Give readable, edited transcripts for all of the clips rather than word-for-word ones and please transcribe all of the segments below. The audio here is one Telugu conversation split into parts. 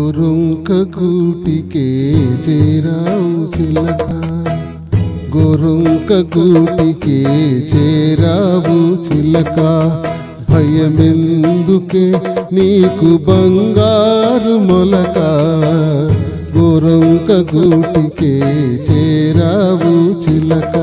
గోరొంక గూటికే చేరావు చిలక, గోరొంక గూటికే చేరావు చిలక, భయమెందుకే నీకు బంగారు మొలక, గోరొంక గూటికే చేరావు చిలక.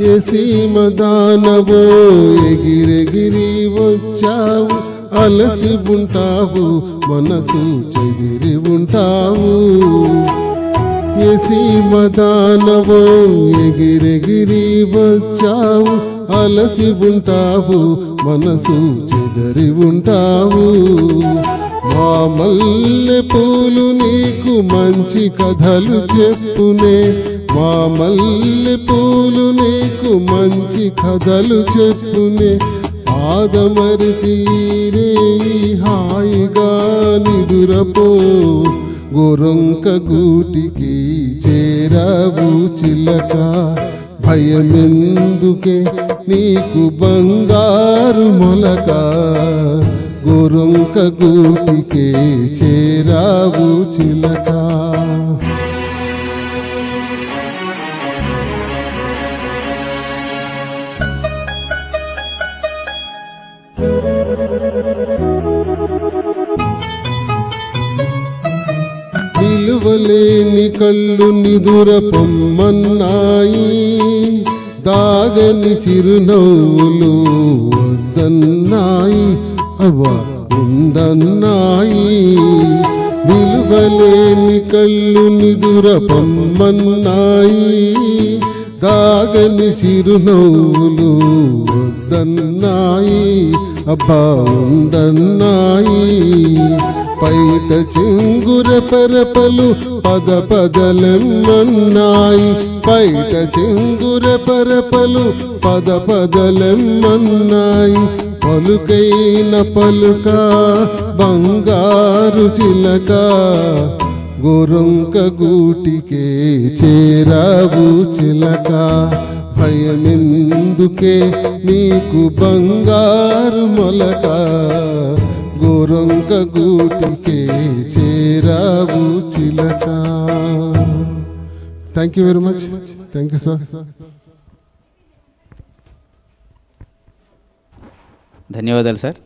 ఏ సీమ దానవో ఎగిరెగిరి వచ్చావు, అలసి ఉంటావు మనసు చెదిరి ఉంటావు. ఏ సీమ దానవో ఎగిరెగిరి వచ్చావు, అలసి ఉంటావు మనసు చెదిరి ఉంటావు. మా మల్లె పూలు నీకు మంచి కథలు చెప్పునే, మా మల్లె పూలు నీకు మంచి కథలు చెప్పునే, పాదమరిచి హాయిగా నిదురపో, గోరొంక గూటికి చేరావు చిలక, భయమెందుకే నీకు బంగారు మొలక, గోరొంక గూటికే చేరావు చిలక. నిలువలేని కళ్ళు నిదుర పొమ్మన్నాయి, దాగని చిరునవ్వులు వద్దన్నాయి అవ్వ ఉండన్నాయి. నిలువలేని కళ్ళు నిదుర పొమ్మన్నాయి, దాగని చిరునవ్వులు వద్దన్నాయి అబ్బా ఉండన్నాయి. పైట చెంగుర పరపలు పద పదలెమ్మన్నాయి, పైట చెంగుర పరపలు పద పదలెమ్మన్నాయి. పలుకైన పలుక బంగారు చిలక, గోరొంక గూటికే చేరావు చిలక, భయమెందుకే నీకు బంగారు మొలక, గోరొంక గూటికే చేరావు చిలక. Thank you very much. Thank you sir. ధన్యవాదాలు సార్.